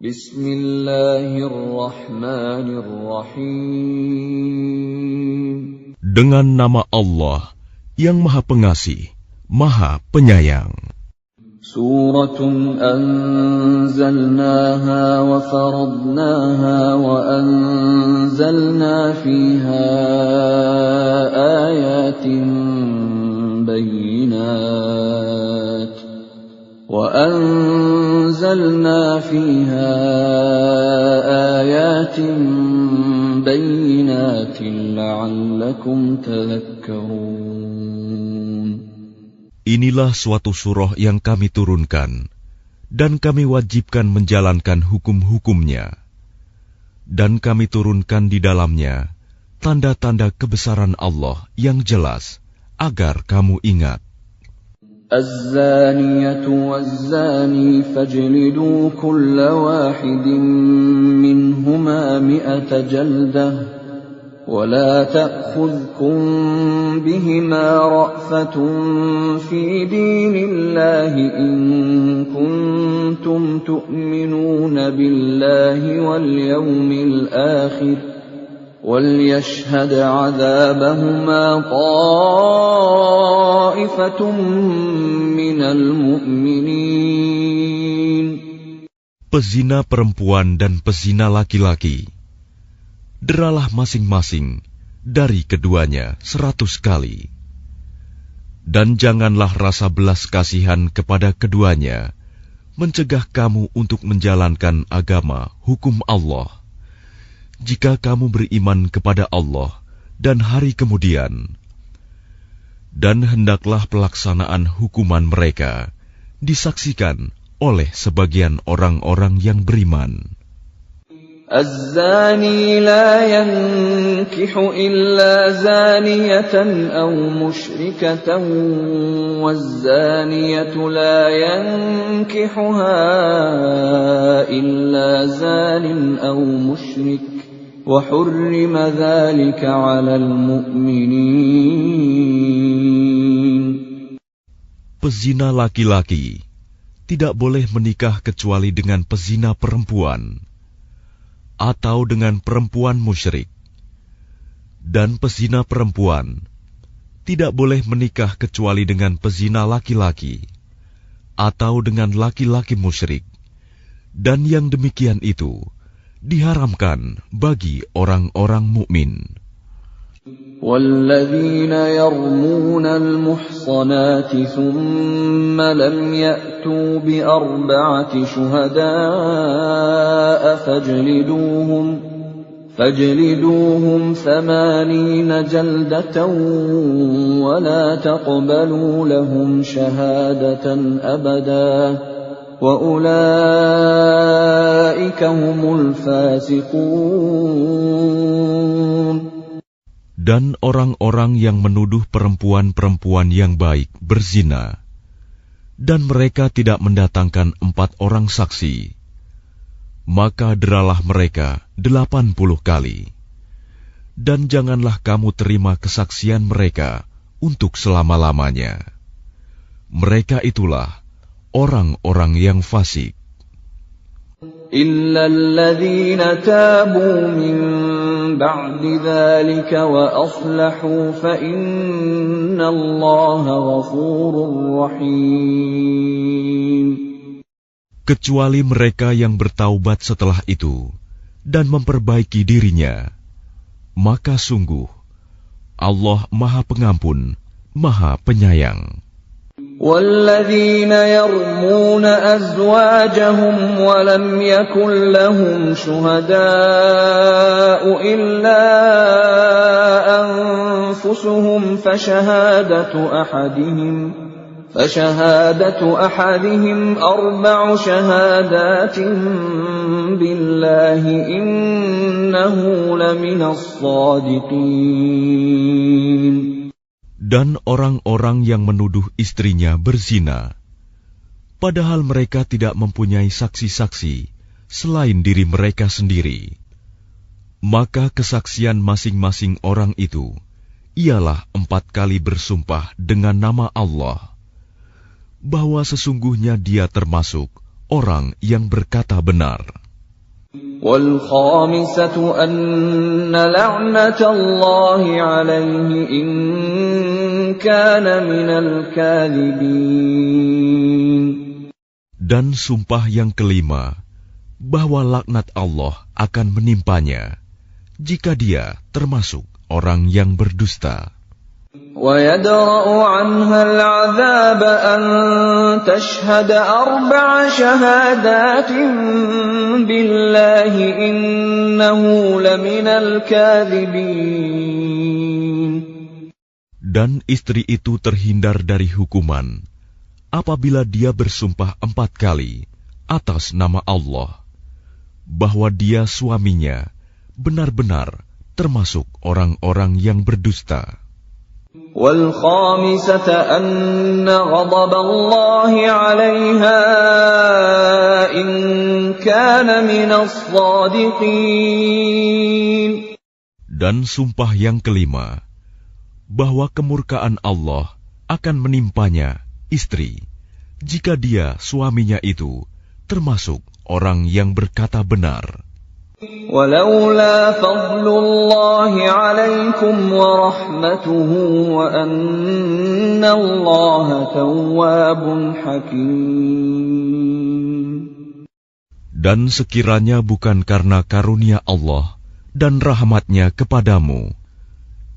Bismillahirrahmanirrahim. Dengan nama Allah yang Maha Pengasih, Maha Penyayang. Suratun anzalnaha wa faradnaha wa anzalna fiha ayatin bayyinat وَأَنزَلْنَا فِيهَا آيَاتٍ بَيِّنَاتٍ لَعَلَّكُمْ تَذَكَّرُونَ. Inilah suatu surah yang kami turunkan, dan kami wajibkan menjalankan hukum-hukumnya. Dan kami turunkan di dalamnya tanda-tanda kebesaran Allah yang jelas, agar kamu ingat. الزانية والزاني فاجلدوا كل واحد منهما 100 جلدة ولا تأخذكم بهما رأفة في دين الله إن كنتم تؤمنون بالله واليوم الآخر وَلْيَشْهَدْ عَذَابَهُمَا طَائِفَةٌ مِّنَ الْمُؤْمِنِينَ. Pezina perempuan dan pezina laki-laki, deralah masing-masing dari keduanya 100 kali. Dan janganlah rasa belas kasihan kepada keduanya mencegah kamu untuk menjalankan agama hukum Allah. Jika kamu beriman kepada Allah dan hari kemudian, dan hendaklah pelaksanaan hukuman mereka disaksikan oleh sebagian orang-orang yang beriman. الزاني لا ينكح إلا زانية أو مشركة والزانية لا ينكحها إلا زان أو مشرك وحرم ذلك على المؤمنين. Pezina laki-laki tidak boleh menikah kecuali dengan pezina perempuan atau dengan perempuan musyrik, dan pezina perempuan tidak boleh menikah kecuali dengan pezina laki-laki atau dengan laki-laki musyrik, dan yang demikian itu diharamkan bagi orang-orang mukmin. وَالَّذِينَ يَرْمُونَ الْمُحْصَنَاتِ ثُمَّ لَمْ يَأْتُوا بِأَرْبَعَةِ شُهَدَاءَ فَاجْلِدُوهُمْ 80 جَلْدَةً وَلَا تَقْبَلُوا لَهُمْ شَهَادَةً أَبَدًا وَأُولَئِكَ هُمُ الْفَاسِقُونَ. Dan orang-orang yang menuduh perempuan-perempuan yang baik berzina, dan mereka tidak mendatangkan 4 orang saksi, maka deralah mereka 80 kali. Dan janganlah kamu terima kesaksian mereka untuk selama-lamanya. Mereka itulah orang-orang yang fasik. إِلَّا الَّذِينَ تَابُوا مِن بَعْدِ ذَلِكَ وَأَصْلَحُوا فَإِنَّ اللَّهَ غَفُورٌ رَّحِيمٌ. Kecuali mereka yang bertaubat setelah itu dan memperbaiki dirinya, maka sungguh Allah Maha Pengampun, Maha Penyayang. وَالَّذِينَ يَرْمُونَ أَزْوَاجَهُمْ وَلَمْ يَكُنْ لَهُمْ شُهَدَاءُ إِلَّا أَنفُسُهُمْ فَشَهَادَةُ أَحَدِهِمْ 4 شَهَادَاتٍ بِاللَّهِ إِنَّهُ لَمِنَ الصَّادِقِينَ. Dan orang-orang yang menuduh istrinya berzina, padahal mereka tidak mempunyai saksi-saksi selain diri mereka sendiri, maka kesaksian masing-masing orang itu ialah 4 kali bersumpah dengan nama Allah, bahwa sesungguhnya dia termasuk orang yang berkata benar. والخامسة أن لعنة الله عليه إن كان من الكاذبين. Dan sumpah yang kelima, bahwa laknat Allah akan menimpanya jika dia termasuk orang yang berdusta. وَيَدْرَأُ عَنْهَا الْعَذَابَ أَنْ تَشْهَدَ 4 شَهَادَاتٍ بِاللَّهِ إِنَّهُ لَمِنَ الْكَاذِبِينَ. Dan istri itu terhindar dari hukuman apabila dia bersumpah 4 kali atas nama Allah bahwa dia suaminya benar-benar termasuk orang-orang yang berdusta. وَالْخَامِسَةَ أَنَّ غَضَبَ اللَّهِ عَلَيْهَا إِنْ كَانَ مِنَ الصَّادِقِينَ. Dan sumpah yang kelima, bahwa kemurkaan Allah akan menimpanya istri jika dia suaminya itu termasuk orang yang berkata benar. وَلَوْلَا فَضْلُ اللَّهِ عَلَيْكُمْ وَرَحْمَتُهُ وَأَنَّ اللَّهَ تَوَّابٌ حَكِيمٌ. Dan sekiranya bukan karena karunia Allah dan rahmat-Nya kepadamu,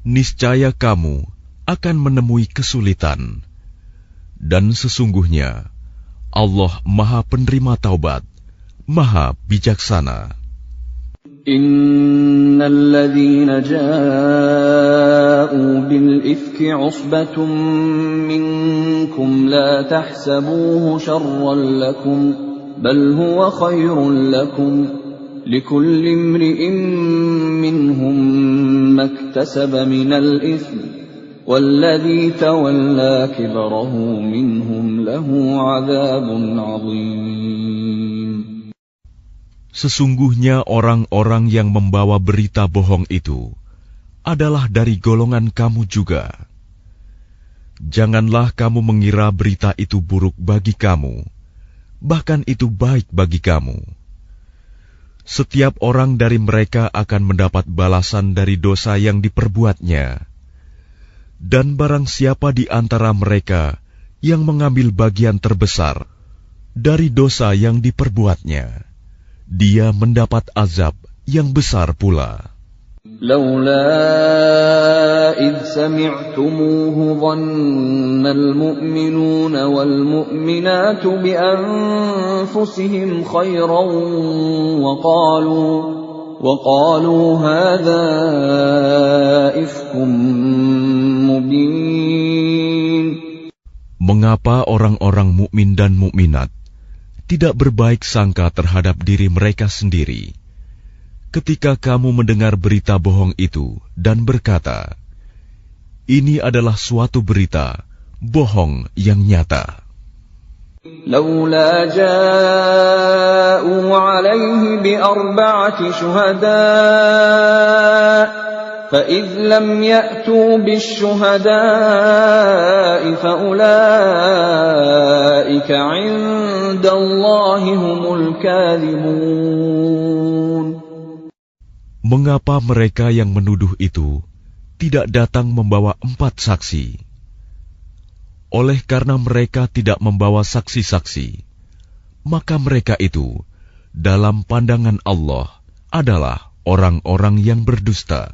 niscaya kamu akan menemui kesulitan. Dan sesungguhnya Allah Maha Penerima Taubat, Maha Bijaksana. إِنَّ الَّذِينَ جَاءُوا بِالْإِفْكِ عُصْبَةٌ مِّنكُمْ لَا تَحْسَبُوهُ شَرًّا لَّكُمْ بَلْ هُوَ خَيْرٌ لَّكُمْ لِكُلِّ امْرِئٍ مِّنْهُم مَّا اكْتَسَبَ مِنَ الْإِثْمِ وَالَّذِي تَوَلَّىٰ كِبْرَهُ مِنْهُمْ لَهُ عَذَابٌ عَظِيمٌ. Sesungguhnya orang-orang yang membawa berita bohong itu adalah dari golongan kamu juga. Janganlah kamu mengira berita itu buruk bagi kamu, bahkan itu baik bagi kamu. Setiap orang dari mereka akan mendapat balasan dari dosa yang diperbuatnya. Dan barang siapa di antara mereka yang mengambil bagian terbesar dari dosa yang diperbuatnya, dia mendapat azab yang besar pula. لولا إذ سمعتموه ظن المؤمنون والمؤمنات بأنفسهم خيرا وقالوا هذا إفك مبين. Mengapa orang-orang mukmin dan mukminat tidak berbaik sangka terhadap diri mereka sendiri ketika kamu mendengar berita bohong itu dan berkata, ini adalah suatu berita bohong yang nyata. لولا جاءوا عليه ب4 شهداء فإذ لم يأتوا بالشهداء فأولئك عند الله هم الكاذبون. Mengapa mereka yang menuduh itu tidak datang membawa 4 saksi? Oleh karena mereka tidak membawa saksi-saksi, maka mereka itu dalam pandangan Allah adalah orang-orang yang berdusta.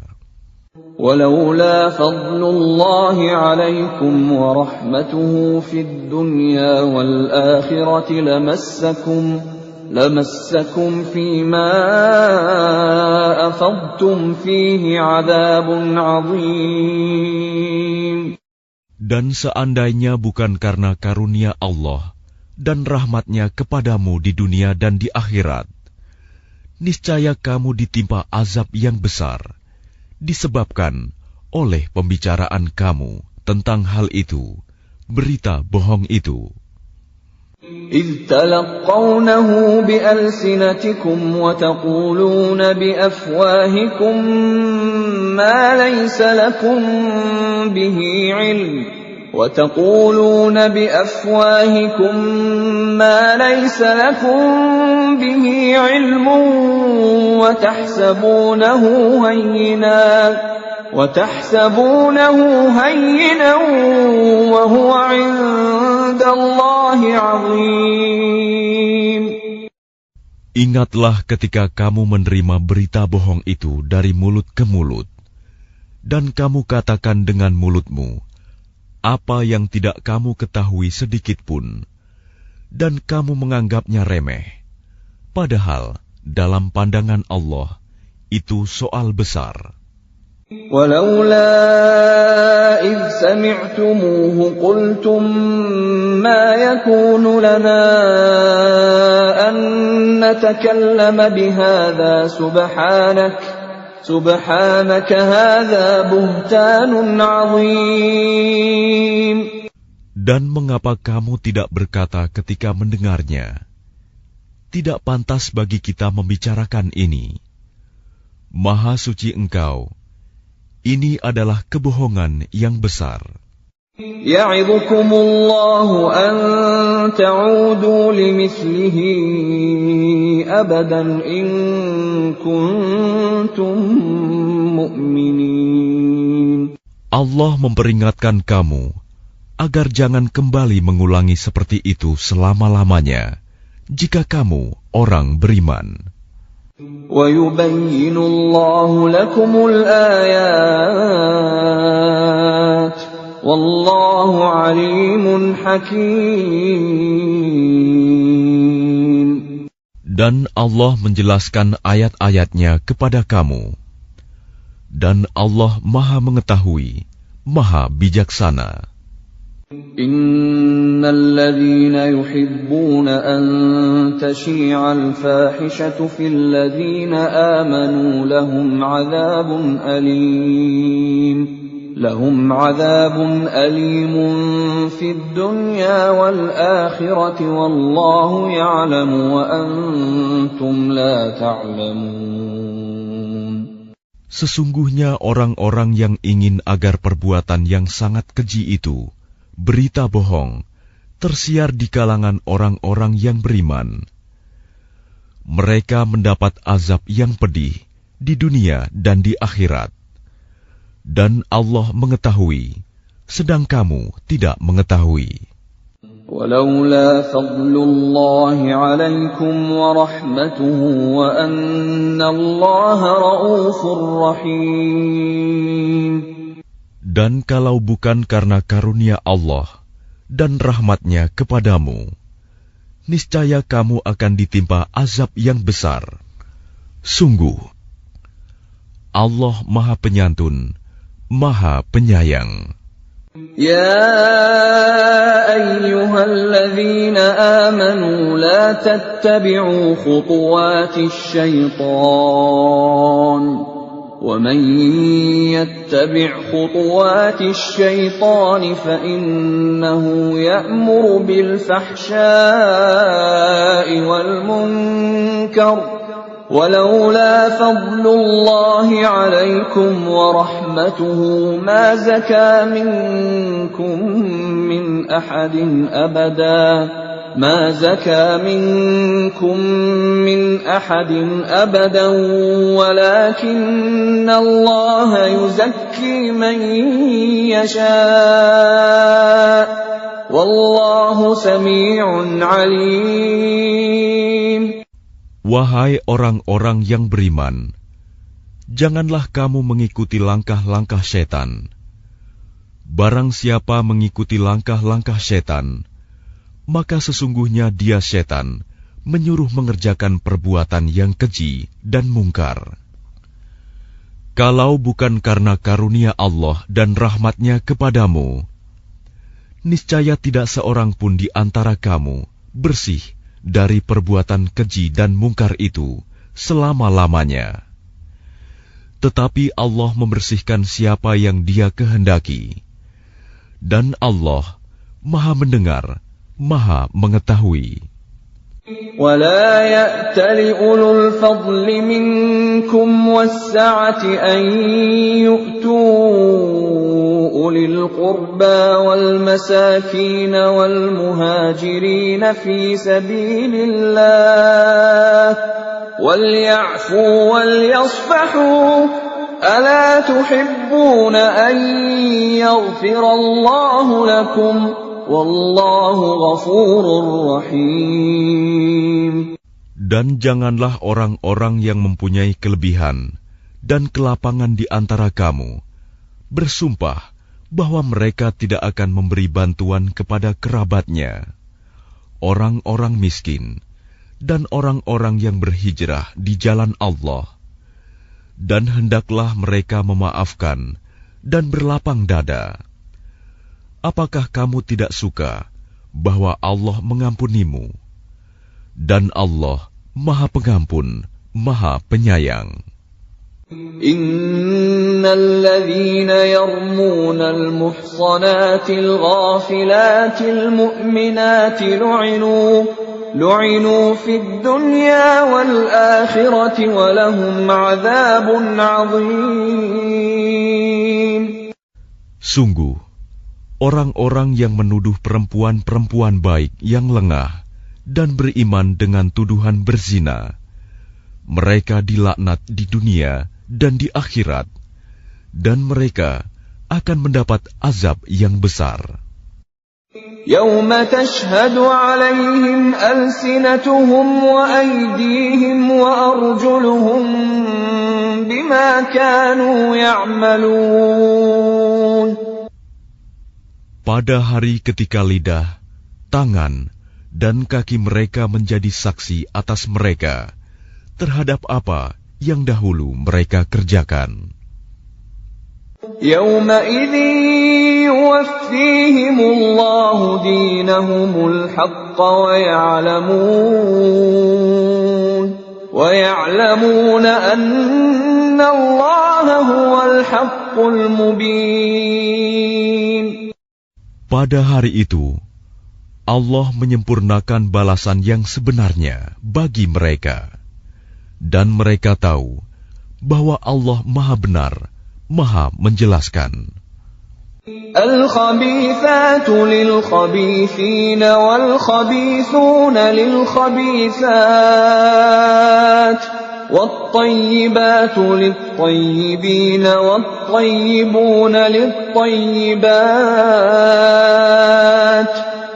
ولولا فضل الله عليكم ورحمته في الدنيا والآخرة لمسكم فيما أفضتم فيه عذاب عظيم. Dan seandainya bukan karena karunia Allah dan rahmat-Nya kepadamu di dunia dan di akhirat, niscaya kamu ditimpa azab yang besar, disebabkan oleh pembicaraan kamu tentang hal itu, berita bohong itu. إذ تلقونه بألسنتكم وتقولون بأفواهكم ما ليس لكم به علم به علم وتحسبونه هينا وهو عند الله عظيم. Ingatlah ketika kamu menerima berita bohong itu dari mulut ke mulut, dan kamu katakan dengan mulutmu apa yang tidak kamu ketahui sedikit pun, dan kamu menganggapnya remeh. Padahal dalam pandangan Allah itu soal besar. ولولا إذ سمعتموه قلتم ما يكون لنا أن نتكلم بهذا سبحانك هذا بهتان عظيم. Dan mengapa kamu tidak berkata ketika mendengarnya, tidak pantas bagi kita membicarakan ini. Maha suci Engkau, ini adalah kebohongan yang besar. يعظكم الله أن تعودوا لمثله أبدا إن كنتم مؤمنين. Allah memperingatkan kamu agar jangan kembali mengulangi seperti itu selama-lamanya jika kamu orang beriman. وَيُبَيِّنُ اللَّهُ لَكُمُ الْآيَاتِ وَاللَّهُ عَلِيمٌ حَكِيمٌ. Dan Allah menjelaskan ayat-ayatnya kepada kamu. Dan Allah Maha Mengetahui, Maha Bijaksana. إن الذين يحبون أن تشيع الفاحشة في الذين آمنوا لهم عذاب أليم في الدنيا والآخرة والله يعلم وأنتم لا تعلمون. Sesungguhnya orang-orang yang ingin agar perbuatan yang sangat keji itu, berita bohong, tersiar di kalangan orang-orang yang beriman. Mereka mendapat azab yang pedih di dunia dan di akhirat. Dan Allah mengetahui, sedang kamu tidak mengetahui. ولولا فضل الله عليكم ورحمته وأن الله رؤوف رحيم. Dan kalau bukan karena karunia Allah dan rahmat-Nya kepadamu, niscaya kamu akan ditimpa azab yang besar. Sungguh, Allah Maha Penyantun, Maha Penyayang. يا أيها الذين آمنوا لا تتبعوا خطوات الشيطان ومن يتبع خطوات الشيطان فإنه يأمر بالفحشاء والمنكر ولولا فضل الله عليكم ورحمته ما زكى منكم من أحد أبدا ولكن الله يزكي من يشاء والله سميع عليم. Wahai orang-orang yang beriman, janganlah kamu mengikuti langkah-langkah setan. Barang siapa mengikuti langkah-langkah setan, maka sesungguhnya dia setan menyuruh mengerjakan perbuatan yang keji dan mungkar. Kalau bukan karena karunia Allah dan rahmat-Nya kepadamu, niscaya tidak seorang pun di antara kamu bersih dari perbuatan keji dan mungkar itu selama-lamanya. Tetapi Allah membersihkan siapa yang Dia kehendaki. Dan Allah Maha mendengar, Maha mengetahui. ولا يأتل أولو الفضل منكم والسعة أن يؤتوا أولي القربى والمساكين والمهاجرين في سبيل الله وليعفوا وليصفحوا ألا تحبون أن يغفر الله لكم والله غفور رحيم. Dan janganlah orang-orang yang mempunyai kelebihan dan kelapangan di antara kamu bersumpah bahwa mereka tidak akan memberi bantuan kepada kerabatnya, orang-orang miskin, dan orang-orang yang berhijrah di jalan Allah. Dan hendaklah mereka memaafkan dan berlapang dada. Apakah kamu tidak suka bahwa Allah mengampunimu? Dan Allah Maha Pengampun, Maha Penyayang. Innalladzina yarmunal muhsanatil ghafilatil mu'minatil lu'inu fid dunya wal akhirati wa lahum 'adzabun 'adzim. Sungguh, orang-orang yang menuduh perempuan-perempuan baik yang lengah dan beriman dengan tuduhan berzina, mereka dilaknat di dunia dan di akhirat, dan mereka akan mendapat azab yang besar. Yauma tashhadu 'alaihim alsinatuhum wa aydihim wa arjuluhum bima kanu ya'malun. Pada hari ketika lidah, tangan, dan kaki mereka menjadi saksi atas mereka terhadap apa yang dahulu mereka kerjakan. Yawma idzin yuwaffihimullahu dinahumul haqqa wa ya'lamuna anna Allaha huwal haqqul mubin. Pada hari itu Allah menyempurnakan balasan yang sebenarnya bagi mereka. Dan mereka tahu bahwa Allah Maha Benar, Maha Menjelaskan. Al-khabithatu lil-khabithina wal-khabithuna lil-khabithat wat-tayyibatu lit-tayyibina wat-tayyibuna lit-tayyibat.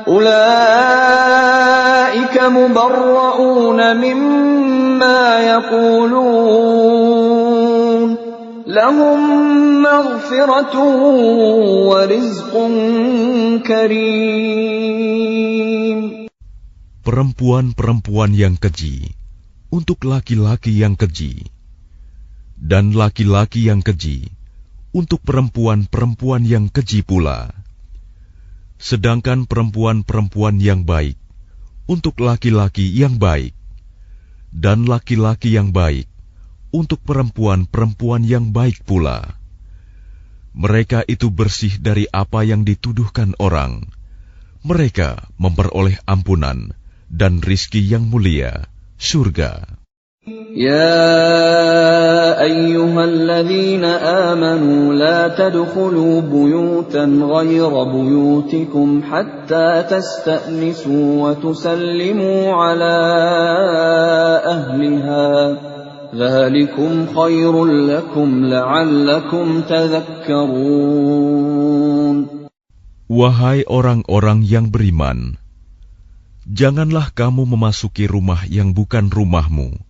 Ulaika mubarra'una mimma yaqulun lahum maghfiratun wa rizqun karim. Perempuan-perempuan yang keji untuk laki-laki yang keji, dan laki-laki yang keji untuk perempuan-perempuan yang keji pula. Sedangkan perempuan-perempuan yang baik untuk laki-laki yang baik, dan laki-laki yang baik untuk perempuan-perempuan yang baik pula. Mereka itu bersih dari apa yang dituduhkan orang. Mereka memperoleh ampunan dan rizki yang mulia, surga. يا أيها الذين آمنوا لا تدخلوا بيوتا غير بيوتكم حتى تستأنسوا وتسلموا على أهلها ذلكم خير لكم لعلكم تذكرون. Wahai orang-orang yang beriman, janganlah kamu memasuki rumah yang bukan rumahmu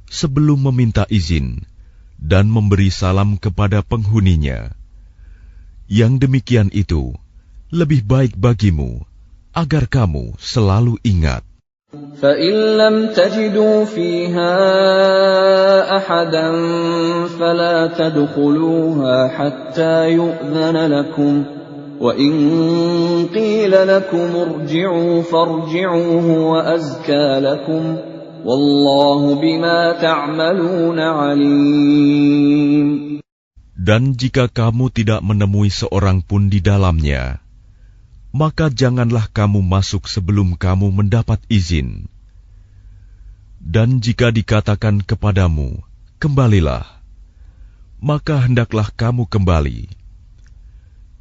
sebelum meminta izin dan memberi salam kepada penghuninya. Yang demikian itu lebih baik bagimu, agar kamu selalu ingat. فَإِن لَّمْ تَجِدُوا فِيهَا أَحَدًا فَلَا تَدْخُلُوهَا حَتَّى يُؤْذَنَ لَكُمْ وَإِن قِيلَ لَكُمُ ارْجِعُوا فَارْجِعُوا هُوَ أَزْكَىٰ لَكُمْ Wallahu bima ta'malun alim. Dan jika kamu tidak menemui seorang pun di dalamnya, maka janganlah kamu masuk sebelum kamu mendapat izin. Dan jika dikatakan kepadamu, kembalilah, maka hendaklah kamu kembali.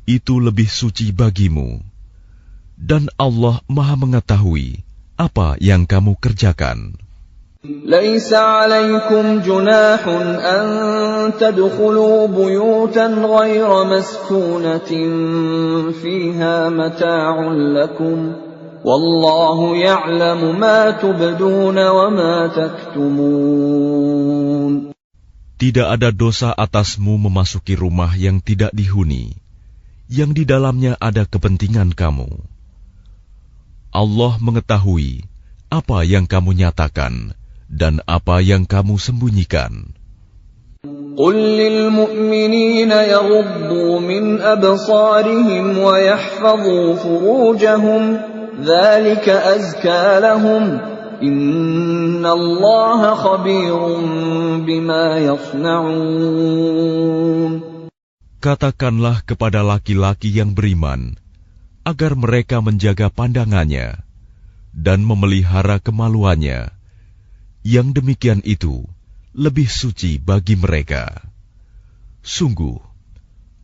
itu lebih suci bagimu, dan Allah Maha mengetahui apa yang kamu kerjakan. ليس عليكم جناح أن تدخلوا بيوتا غير مسكونة فيها متاع لكم والله يعلم ما تبدون وما تكتمون. Tidak ada dosa atasmu memasuki rumah yang tidak dihuni, yang di dalamnya ada kepentingan kamu. Allah mengetahui apa yang kamu nyatakan dan apa yang kamu sembunyikan. قل للمؤمنين يغضوا من أبصارهم ويحفظوا فروجهم ذلك أزكى لهم إن الله خبير بما يصنعون. Katakanlah kepada laki-laki yang beriman agar mereka menjaga pandangannya dan memelihara kemaluannya. Yang demikian itu lebih suci bagi mereka. Sungguh,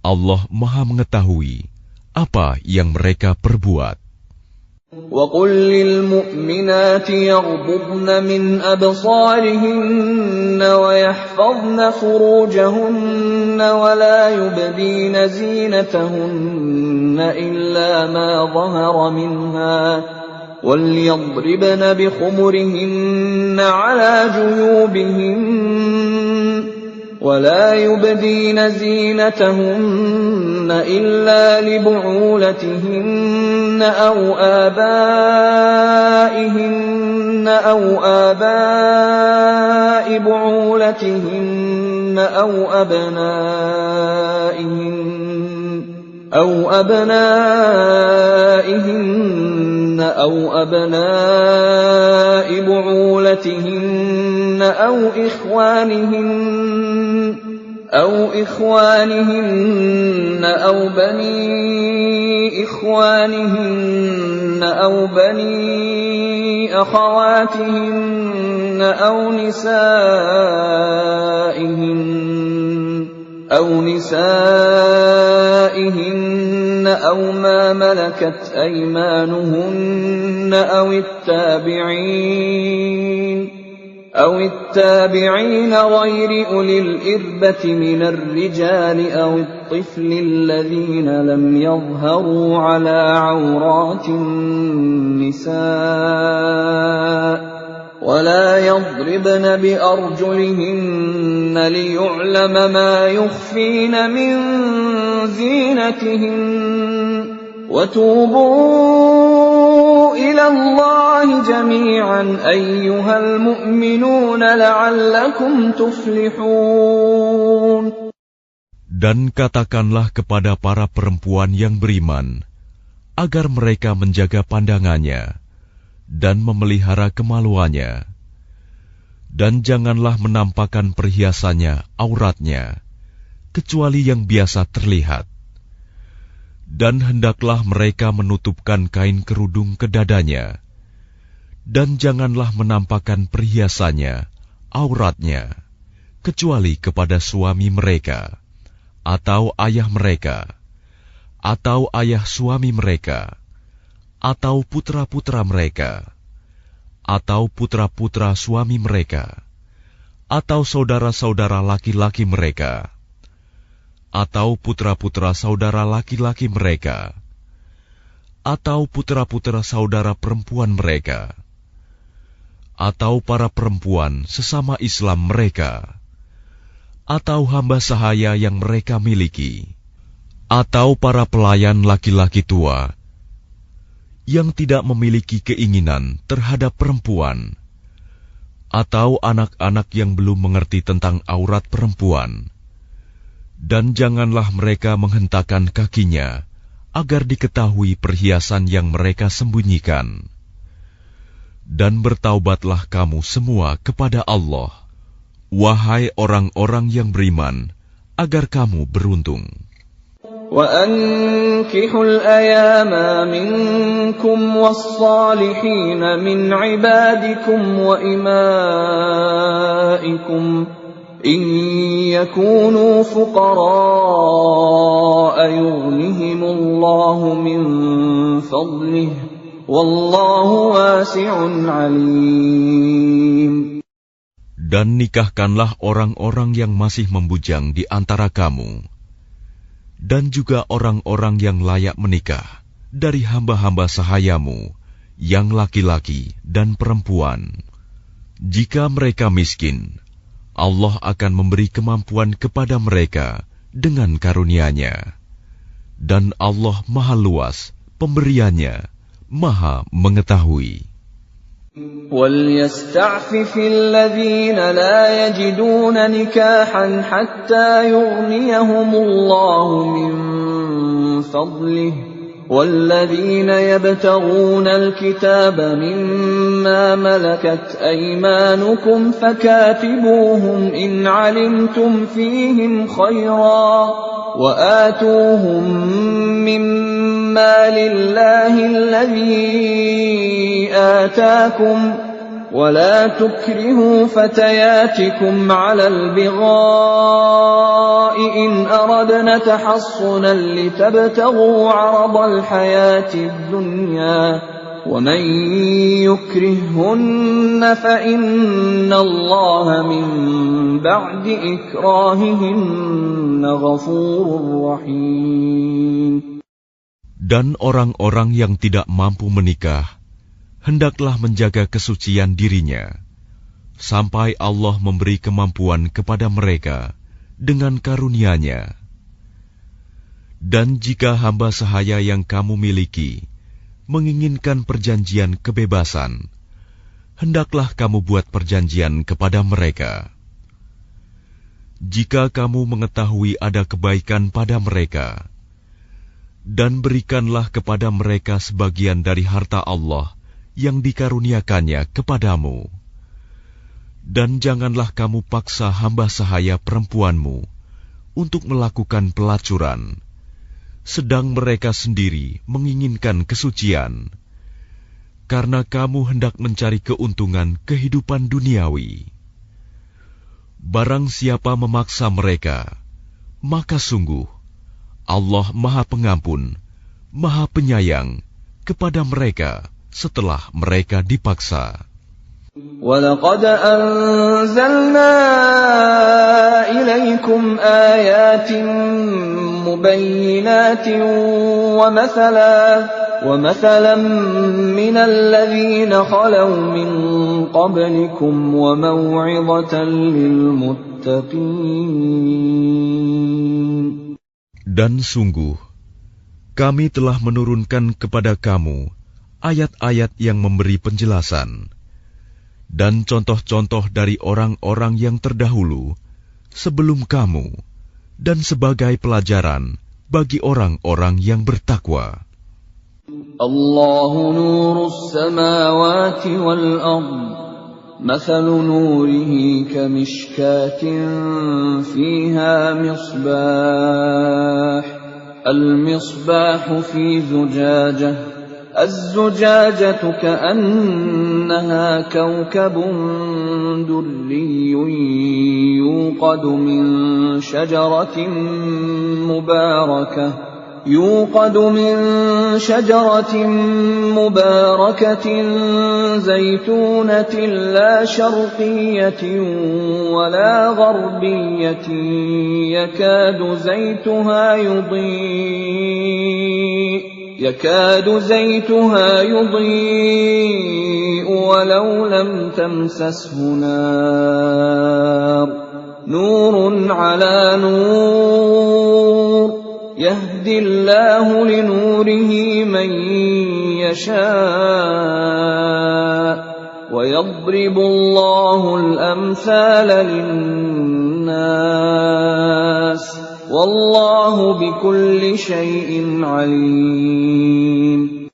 Allah Maha mengetahui apa yang mereka perbuat. وَقُلْ لِلْمُؤْمِنَاتِ يَغْضُضْنَ مِنْ أَبْصَارِهِنَّ وَيَحْفَظْنَ فُرُوجَهُنَّ وَلَا يُبْدِينَ زِينَتَهُنَّ إِلَّا مَا ظَهَرَ مِنْهَا وَلْيَضْرِبْنَ بِخُمُرِهِنَّ عَلَى جُيُوبِهِنَّ وَلَا يُبْدِينَ زِينَتَهُنَّ إِلَّا لِبُعُولَتِهِنَّ أَوْ آبَائِهِنَّ آبَاءِ بُعُولَتِهِنَّ أَوْ أَبْنَائِهِنَّ أَوْ أَبْنَاءِ بُعُولَتِهِنَّ أَوْ إِخْوَانِهِنَّ أَوْ بَنِي إِخْوَانِهِنَّ أَوْ بَنِي أَخَوَاتِهِنَّ أَوْ نِسَائِهِنَّ أَوْ مَا مَلَكَتْ أَيْمَانُهُنَّ أَوِ التَّابِعِينَ غَيْرِ أُولِي الْإِرْبَةِ مِنَ الرِّجَالِ أَوِ الطِّفْلِ الَّذِينَ لَمْ يَظْهَرُوا عَلَى عَوْرَاتِ النِّسَاءِ وَلَا يَضْرِبْنَ بِأَرْجُلِهِنَّ لِيُعْلَمَ مَا يُخْفِينَ مِنْ زِينَتِهِنَّ وَتُوبُوا إِلَى اللَّهِ جَمِيعًا أَيُّهَا الْمُؤْمِنُونَ لَعَلَّكُمْ تُفْلِحُونَ. Dan katakanlah kepada para perempuan yang beriman agar mereka menjaga pandangannya dan memelihara kemaluannya, dan janganlah menampakkan perhiasannya, auratnya, kecuali yang biasa terlihat. Dan hendaklah mereka menutupkan kain kerudung ke dadanya, dan janganlah menampakkan perhiasannya, auratnya, kecuali kepada suami mereka, atau ayah mereka, atau ayah suami mereka, atau putra-putra mereka, atau putra-putra suami mereka, atau saudara-saudara laki-laki mereka, atau putra-putra saudara laki-laki mereka, atau putra-putra saudara perempuan mereka, atau para perempuan sesama Islam mereka, atau hamba sahaya yang mereka miliki, atau para pelayan laki-laki tua yang tidak memiliki keinginan terhadap perempuan, atau anak-anak yang belum mengerti tentang aurat perempuan. Dan janganlah mereka menghentakkan kakinya agar diketahui perhiasan yang mereka sembunyikan. Dan bertaubatlah kamu semua kepada Allah, wahai orang-orang yang beriman, agar kamu beruntung. وَأَنكِحُوا الْأَيَامَ مِنكُمْ وَالصَّالِحِينَ مِنْ عِبَادِكُمْ وَإِمَائِكُمْ إن يكونوا فقراء يغنهم الله من فضله والله واسع عليم. Dan nikahkanlah orang-orang yang masih membujang di antara kamu, dan juga orang-orang yang layak menikah dari hamba-hamba sahayamu, yang laki-laki dan perempuan. Jika mereka miskin, Allah akan memberi kemampuan kepada mereka dengan karunia-Nya. Dan Allah Maha Luas pemberiannya, Maha Mengetahui. وَلْيَسْتَعْفِفِ الَّذِينَ لَا يَجِدُونَ نِكَاحًا حَتَّى يُغْنِيَهُمُ اللَّهُ مِنْ فَضْلِهِ وَالَّذِينَ يَبْتَغُونَ الْكِتَابَ مِمَّا مَلَكَتْ أَيْمَانُكُمْ فَكَاتِبُوهُمْ إِنْ عَلِمْتُمْ فِيهِمْ خَيْرًا وَآتُوهُمْ مِمَّا لِلَّهِ الَّذِي آتَاكُمْ وَلَا تُكْرِهُوا فَتَيَاتِكُمْ عَلَى الْبِغَاءِ إِنْ أَرَدْنَ تَحَصُّنًا لِتَبْتَغُوا عَرَضَ الْحَيَاةِ الدُّنْيَا وَمَنْ يُكْرِههُّنَّ فَإِنَّ اللَّهَ مِنْ بَعْدِ إِكْرَاهِهِنَّ غَفُورٌ رَحِيمٌ. Dan orang-orang yang tidak mampu menikah, hendaklah menjaga kesucian dirinya, sampai Allah memberi kemampuan kepada mereka dengan karunia-Nya. Dan jika hamba sahaya yang kamu miliki menginginkan perjanjian kebebasan, hendaklah kamu buat perjanjian kepada mereka. Jika kamu mengetahui ada kebaikan pada mereka, dan berikanlah kepada mereka sebagian dari harta Allah yang dikaruniakannya kepadamu. Dan janganlah kamu paksa hamba sahaya perempuanmu untuk melakukan pelacuran, sedang mereka sendiri menginginkan kesucian, karena kamu hendak mencari keuntungan kehidupan duniawi. Barang siapa memaksa mereka, maka sungguh Allah Maha Pengampun, Maha Penyayang kepada mereka setelah mereka dipaksa. وَلَقَدْ أَنزَلْنَا إِلَيْكُمْ آيَاتٍ مُبَيِّنَاتٍ وَمَثَلًا مِنَ الَّذِينَ خَلَوْا مِنْ قَبْلِكُمْ وَمَوْعِظَةً لِلْمُتَّقِينَ. Dan sungguh, kami telah menurunkan kepada kamu ayat-ayat yang memberi penjelasan, dan contoh-contoh dari orang-orang yang terdahulu sebelum kamu, dan sebagai pelajaran bagi orang-orang yang bertakwa. Allahu nurus samawati wal ardh. مثل نوره كمشكاة فيها مصباح المصباح في زجاجة الزجاجة كأنها كوكب دري يوقد من شجرة مباركة زيتونة لا شرقية ولا غربية يكاد زيتها يضيء ولو لم تمسسه نار نور على نور يهدي الله لنوره من يشاء ويضرب الله الأمثال للناس والله بكل شيء عليم.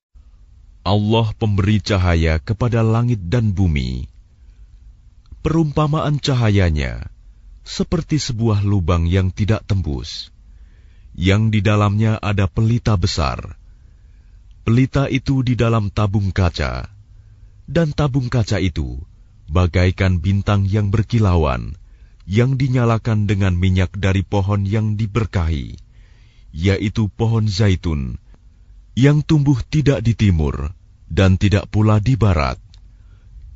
Allah pemberi cahaya kepada langit dan bumi. Perumpamaan cahayanya seperti sebuah lubang yang tidak tembus, yang di dalamnya ada pelita besar. Pelita itu di dalam tabung kaca, dan tabung kaca itu bagaikan bintang yang berkilauan, yang dinyalakan dengan minyak dari pohon yang diberkahi, yaitu pohon zaitun, yang tumbuh tidak di timur dan tidak pula di barat,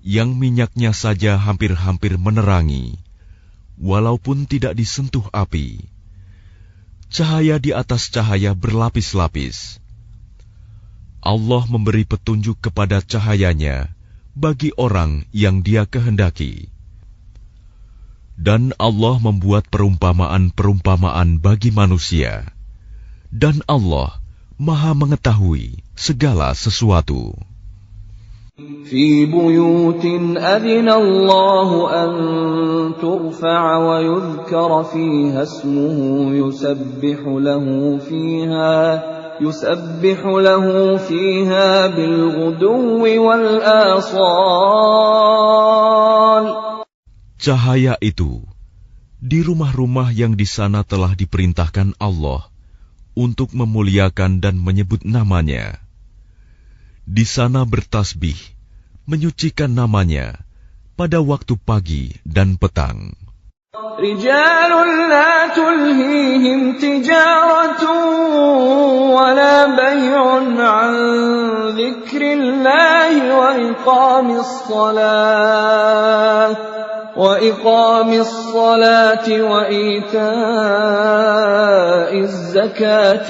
yang minyaknya saja hampir-hampir menerangi, walaupun tidak disentuh api. Cahaya di atas cahaya berlapis-lapis. Allah memberi petunjuk kepada cahayanya bagi orang yang Dia kehendaki. Dan Allah membuat perumpamaan-perumpamaan bagi manusia. Dan Allah Maha mengetahui segala sesuatu. في بيوت أذن الله أن ترفع ويذكر فيها اسمه يسبح له فيها بالغدو والآصال. Cahaya itu di rumah-rumah yang di sana telah diperintahkan Allah untuk memuliakan dan menyebut namanya. Di sana bertasbih, menyucikan namanya pada waktu pagi dan petang. رجال لا تلهيهم تجارة ولا بيع عن ذكر الله وإقام الصلاة وإيتاء الزكاة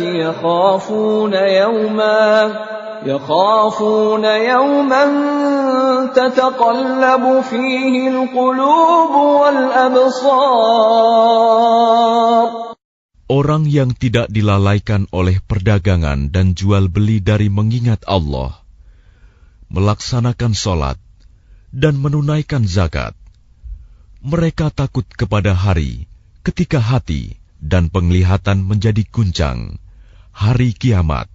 يخافون يوما تتقلب فيه القلوب والأبصار. Orang yang tidak dilalaikan oleh perdagangan dan jual beli dari mengingat Allah, melaksanakan sholat, dan menunaikan zakat, mereka takut kepada hari ketika hati dan penglihatan menjadi guncang, hari kiamat.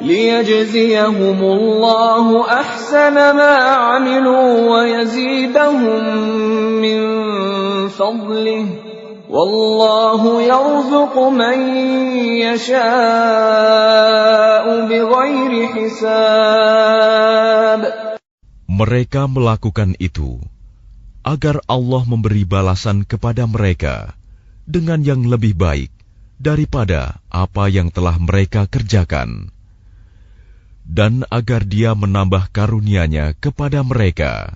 ليجزيهم الله أحسن ما عملوا ويزيدهم من فضله والله يرزق من يشاء بغير حساب. Mereka melakukan itu agar Allah memberi balasan kepada mereka dengan yang lebih baik daripada apa yang telah mereka kerjakan, dan agar Dia menambah karunia-Nya kepada mereka.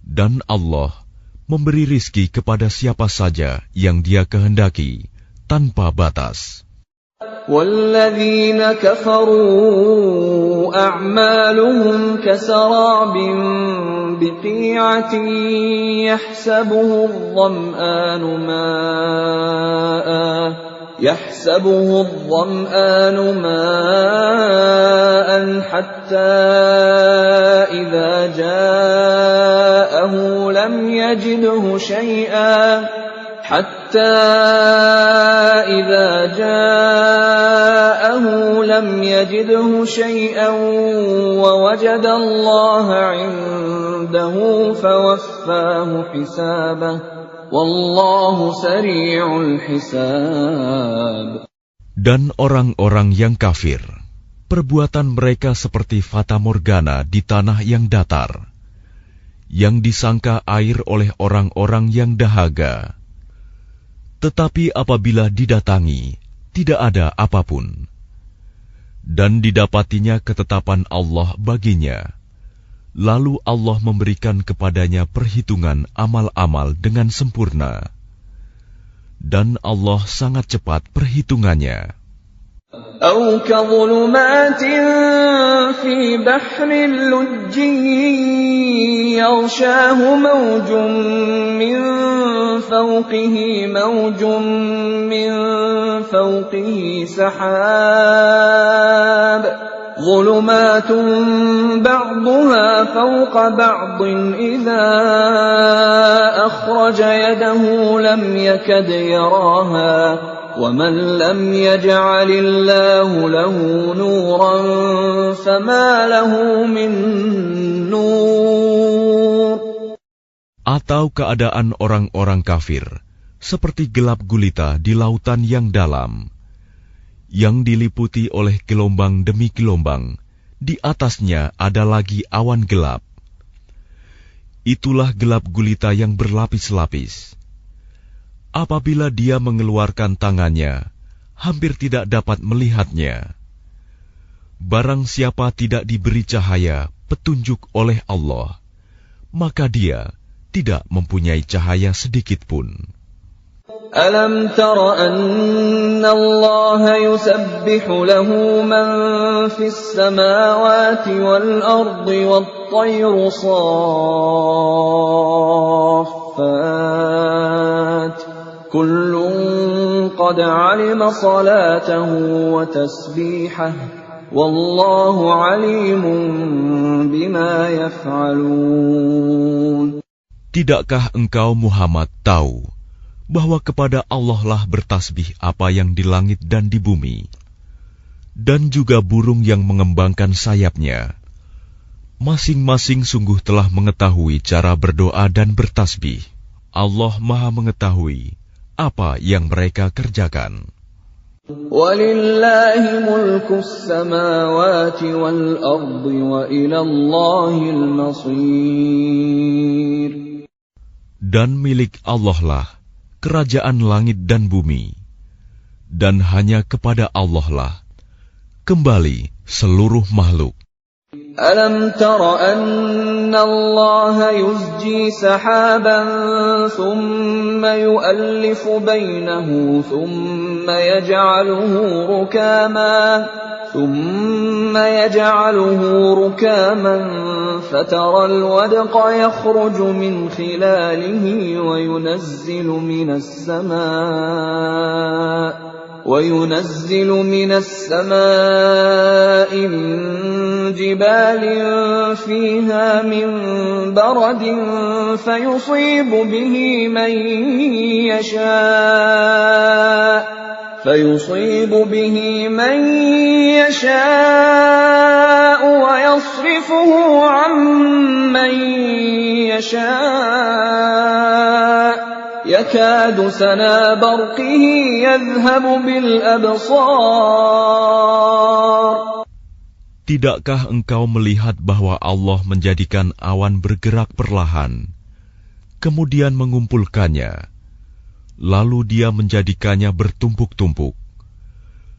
Dan Allah memberi rizki kepada siapa saja yang Dia kehendaki tanpa batas. وَالَّذِينَ كَفَرُوا أَعْمَالُهُمْ كَسَرَابٍ بِقِيعَةٍ يحسبه الظمآن ماء حتى إذا جاءه لم يجده شيئا ووجد الله عنده فوفاه حسابه والله سريع الحساب. Dan orang-orang yang kafir, perbuatan mereka seperti fata morgana di tanah yang datar, yang disangka air oleh orang-orang yang dahaga. Tetapi apabila didatangi, tidak ada apapun. Dan didapatinya ketetapan Allah baginya. Lalu Allah memberikan kepadanya perhitungan amal-amal dengan sempurna. Dan Allah sangat cepat perhitungannya. أو كظلمات في بحر لجي يغشاه موج من فوقه سحاب ظلمات بعضها فوق بعض إذا أخرج يده لم يكد يراها ومن لم يجعل الله له نورا فما له من نور. Atau keadaan orang-orang kafir seperti gelap gulita di lautan yang dalam, yang diliputi oleh gelombang demi gelombang, di atasnya ada lagi awan gelap. Itulah gelap gulita yang berlapis-lapis. Apabila dia mengeluarkan tangannya, hampir tidak dapat melihatnya. Barang siapa tidak diberi cahaya, petunjuk oleh Allah, maka dia tidak mempunyai cahaya sedikit pun. Alam tara anna Allah yusabbihu lahu man fis samawati wal ardi wat tayru saffat kullun qad alima salatahu wa tasbihahu wallahu alimun bima yaf'alun. Tidakkah engkau Muhammad tahu bahwa kepada Allah lah bertasbih apa yang di langit dan di bumi, dan juga burung yang mengembangkan sayapnya. Masing-masing sungguh telah mengetahui cara berdoa dan bertasbih. Allah Maha mengetahui apa yang mereka kerjakan. Walillahi mulkus samawati wal ardi wa ilallahil masir. Dan milik Allah lah kerajaan langit dan bumi, dan hanya kepada Allah lah kembali seluruh makhluk. Alam tara anna Allah yuzji sahaban thumma yu'allifu bainahu thumma yaj'aluhu rukaman فترى الودق يخرج من خلاله وينزل من السماء من جبال فيها من برد فيصيب به من يشاء ويصرفه عن من يشاء يكاد سنا برقه يذهب بالأبصار. Tidakkah engkau melihat bahwa Allah menjadikan awan bergerak perlahan, kemudian mengumpulkannya, lalu Dia menjadikannya bertumpuk-tumpuk.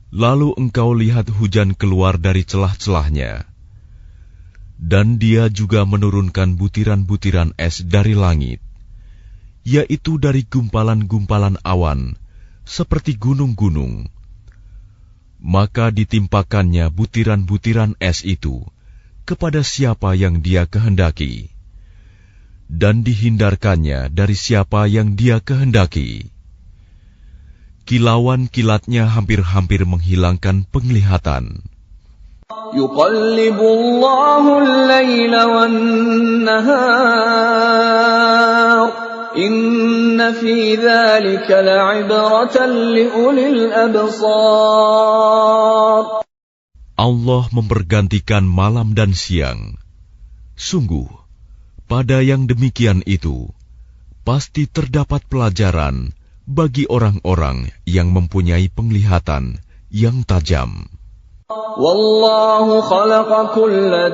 Lalu engkau lihat hujan keluar dari celah-celahnya. Dan Dia juga menurunkan butiran-butiran es dari langit, yaitu dari gumpalan-gumpalan awan, seperti gunung-gunung. Maka ditimpakannya butiran-butiran es itu kepada siapa yang Dia kehendaki, dan dihindarkannya dari siapa yang Dia kehendaki. Kilauan-kilatnya hampir-hampir menghilangkan penglihatan. Yuqallibu Allahu al-laila wan-nahar. Inna fi dzalika la'ibratan liulil absar. Allah mempergantikan malam dan siang. Sungguh, pada yang demikian itu, pasti terdapat pelajaran bagi orang-orang yang mempunyai penglihatan yang tajam. Wallahu khalaqa kulla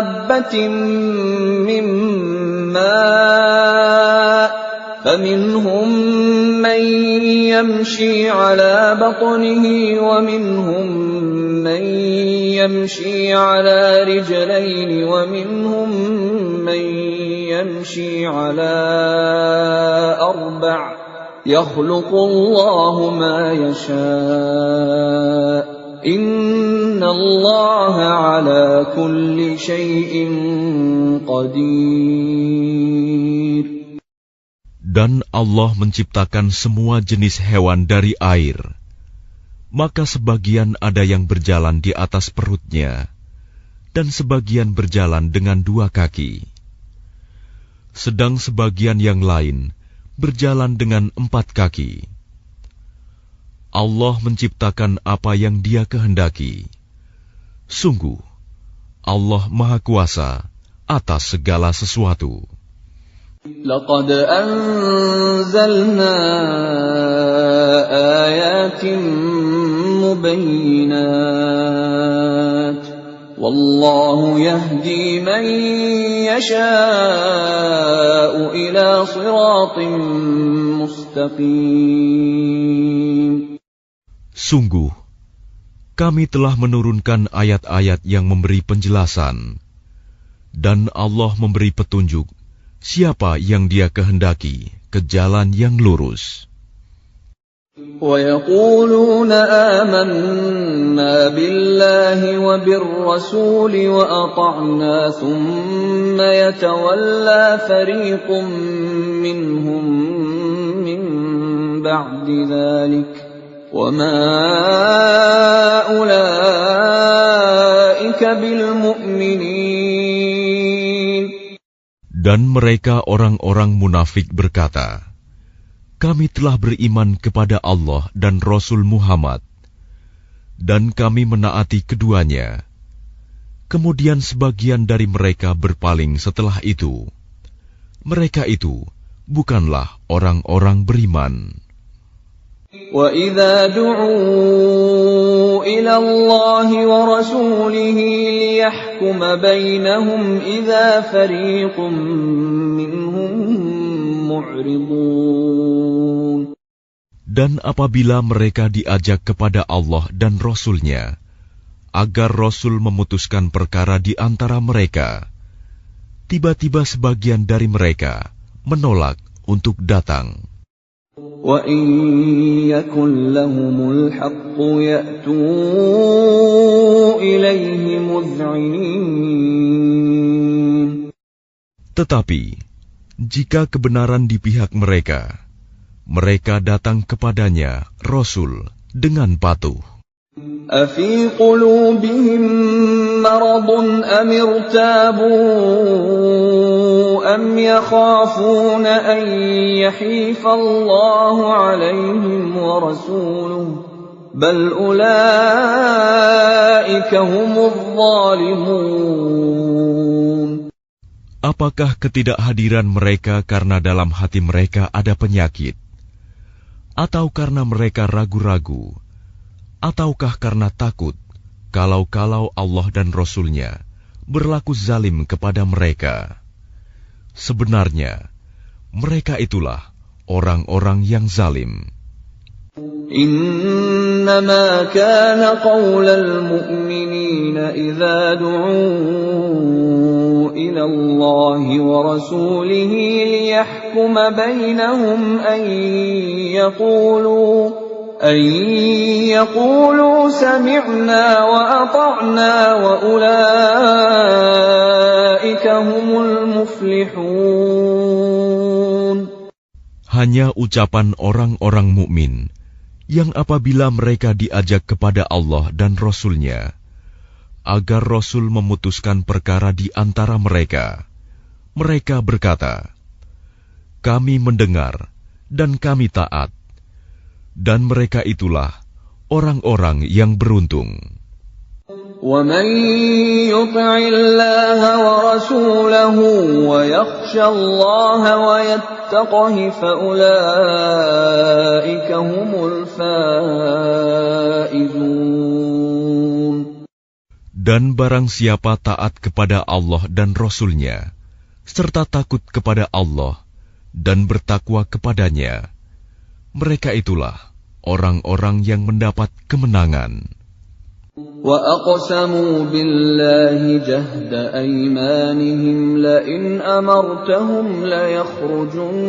dabbatin mimma faminhum man yamshi ala batnihi wa minhum man yamshi ala rijlayni wa minhum man yamshi ala arba'. يخلق الله ما يشاء إن الله على كل شيء قدير. Dan Allah menciptakan semua jenis hewan dari air. Maka sebagian ada yang berjalan di atas perutnya, dan sebagian berjalan dengan dua kaki. Sedang sebagian yang lain berjalan dengan 4 kaki. Allah menciptakan apa yang Dia kehendaki. Sungguh, Allah Maha Kuasa atas segala sesuatu. Laqad anzalna ayatin mubayyinat Wallahu yahdi man yasha'u ila siratin mustaqim. Sungguh, kami telah menurunkan ayat-ayat yang memberi penjelasan, dan Allah memberi petunjuk siapa yang Dia kehendaki ke jalan yang lurus. وَيَقُولُونَ آمَنَّا بِاللَّهِ وَبِالرَّسُولِ وَأَطَعْنَا ثُمَّ يَتَوَلَّى فَرِيقٌ مِّنْهُم مِّن بَعْدِ ذَلِكَ وَمَا أُولَٰئِكَ بِالْمُؤْمِنِينَ. Dan mereka orang-orang munafik berkata, kami telah beriman kepada Allah dan Rasul Muhammad, dan kami menaati keduanya. Kemudian sebagian dari mereka berpaling setelah itu. Mereka itu bukanlah orang-orang beriman. وَإِذَا دُعُوا إِلَى اللَّهِ وَرَسُولِهِ لِيَحْكُمَ بَيْنَهُمْ إِذَا فَرِيقٌ مِّنْهُم مُّعْرِضُونَ. Dan apabila mereka diajak kepada Allah dan Rasul-Nya, agar Rasul memutuskan perkara di antara mereka, tiba-tiba sebagian dari mereka menolak untuk datang. وَإِن يَكُنْ لَهُمُ الْحَقُّ يَأْتُوا إِلَيْهِ مُذْعِنِينَ. Tetapi, jika kebenaran di pihak mereka, mereka datang kepadanya, Rasul, dengan patuh. أَفِي قُلُوبِهِم مَّرَضٌ أَمِ ارْتَابُوا أَمْ يَخَافُونَ أَن يَحِيفَ اللَّهُ عَلَيْهِمْ وَرَسُولُهُ بَلْ أُولَٰئِكَ هُمُ الظَّالِمُونَ. Apakah ketidakhadiran mereka karena dalam hati mereka ada penyakit? Atau karena mereka ragu-ragu? Ataukah karena takut kalau Allah dan Rasul-Nya berlaku zalim kepada mereka? Sebenarnya, mereka itulah orang-orang yang zalim. إنما كان قول المؤمنين إذا دعوا إلى الله ورسوله ليحكم بينهم أن يقولوا سمعنا وأطعنا وأولئك هم المفلحون. Hanya ucapan orang-orang mukmin yang apabila mereka diajak kepada Allah dan Rasul-Nya, agar Rasul memutuskan perkara di antara mereka, mereka berkata, kami mendengar dan kami taat, dan mereka itulah orang-orang yang beruntung. وَمَن يُطِعِ اللَّهَ وَرَسُولَهُ وَيَخْشَ اللَّهَ وَيَتَّقْهِ فَأُولَئِكَ هُمُ الْفَائِزُونَ. Dan barang siapa taat kepada Allah dan Rasul-Nya, serta takut kepada Allah dan bertakwa kepadanya, mereka itulah orang-orang yang mendapat kemenangan. وَأَقْسَمُوا بِاللَّهِ جَهْدَ أَيْمَانِهِمْ لَئِنْ أَمَرْتَهُمْ لَيَخْرُجُنَّ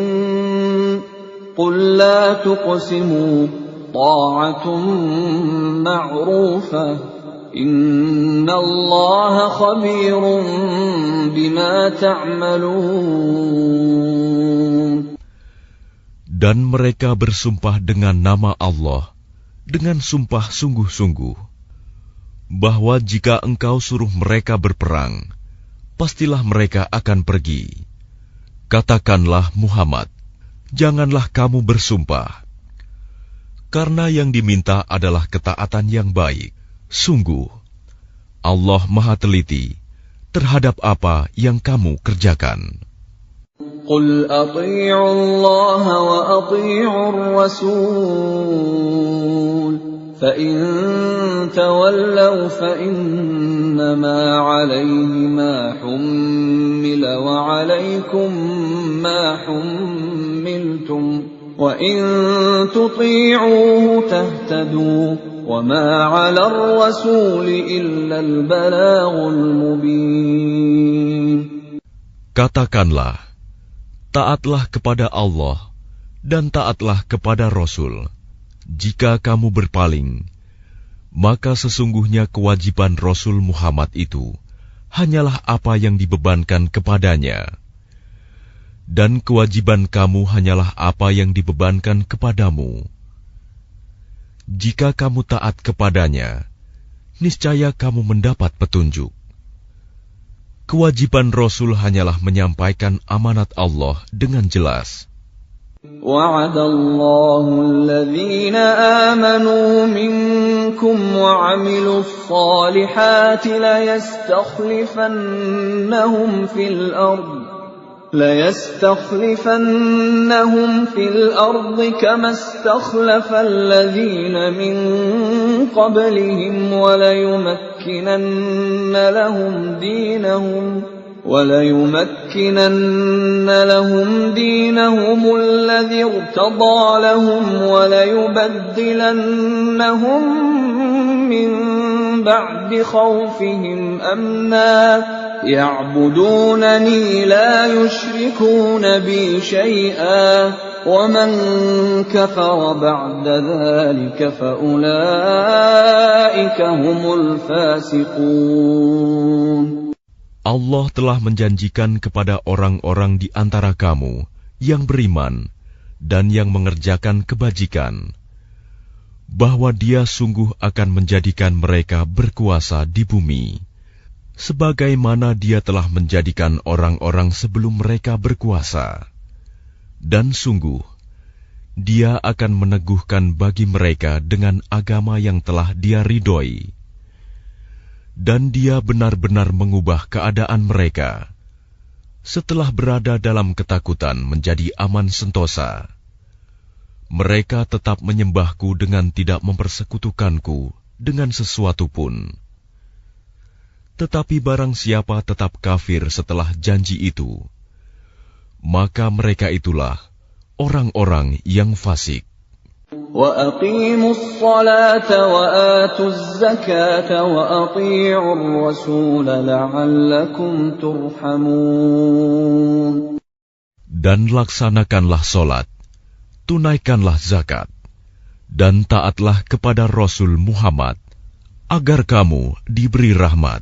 قُل لَّا تُقْسِمُوا طَاعَةٌ مَّعْرُوفَةٌ إِنَّ اللَّهَ خَبِيرٌ بِمَا تَعْمَلُونَ. Dan mereka bersumpah dengan nama Allah, dengan sumpah sungguh-sungguh, bahwa jika engkau suruh mereka berperang, pastilah mereka akan pergi. Katakanlah Muhammad, janganlah kamu bersumpah, karena yang diminta adalah ketaatan yang baik. Sungguh, Allah Maha Teliti terhadap apa yang kamu kerjakan. قُلْ أَطِيعُوا اللَّهَ وَأَطِيعُوا الرَّسُولَ فَإِن تَوَلَّوْا فَإِنَّمَا عَلَيْهِ مَا حُمِّلَ وَعَلَيْكُمْ مَا حُمِّلْتُمْ وَإِن تُطِيعُوهُ تَهْتَدُوا وَمَا عَلَى الرَّسُولِ إِلَّا الْبَلَاغُ الْمُبِينُ. Katakanlah, taatlah kepada Allah dan taatlah kepada Rasul. Jika kamu berpaling, maka sesungguhnya kewajiban Rasul Muhammad itu hanyalah apa yang dibebankan kepadanya. Dan kewajiban kamu hanyalah apa yang dibebankan kepadamu. Jika kamu taat kepadanya, niscaya kamu mendapat petunjuk. Kewajiban Rasul hanyalah menyampaikan amanat Allah dengan jelas. وَعَدَ اللَّهُ الَّذِينَ آمَنُوا مِنكُمْ وَعَمِلُوا الصَّالِحَاتِ لَيَسْتَخْلِفَنَّهُمْ فِي الْأَرْضِ كَمَا اسْتَخْلَفَ الَّذِينَ مِن قَبْلِهِمْ وَلَيُمَكِّنَنَّ لَهُمْ دِينَهُمُ الَّذِي ارْتَضَىٰ لَهُمْ وَلَيُبَدِّلَنَّهُم مِّن بَعْدِ خَوْفِهِمْ أَمْنًا يَعْبُدُونَنِي لَا يُشْرِكُونَ بِي شَيْئًا وَمَن كَفَرَ بَعْدَ ذَلِكَ فَأُولَٰئِكَ هُمُ الْفَاسِقُونَ. Allah telah menjanjikan kepada orang-orang di antara kamu yang beriman dan yang mengerjakan kebajikan, bahwa Dia sungguh akan menjadikan mereka berkuasa di bumi, sebagaimana Dia telah menjadikan orang-orang sebelum mereka berkuasa. Dan sungguh, Dia akan meneguhkan bagi mereka dengan agama yang telah Dia ridhoi. Dan Dia benar-benar mengubah keadaan mereka setelah berada dalam ketakutan menjadi aman sentosa. Mereka tetap menyembahku dengan tidak mempersekutukanku dengan sesuatu pun. Tetapi barang siapa tetap kafir setelah janji itu, maka mereka itulah orang-orang yang fasik. وَأَقِيمُوا الصَّلَاةَ وَآتُوا الزَّكَاةَ وَأَطِيعُوا الرَّسُولَ لَعَلَّكُمْ تُرْحَمُونَ. Dan laksanakanlah solat, tunaikanlah zakat, dan taatlah kepada Rasul Muhammad, agar kamu diberi rahmat.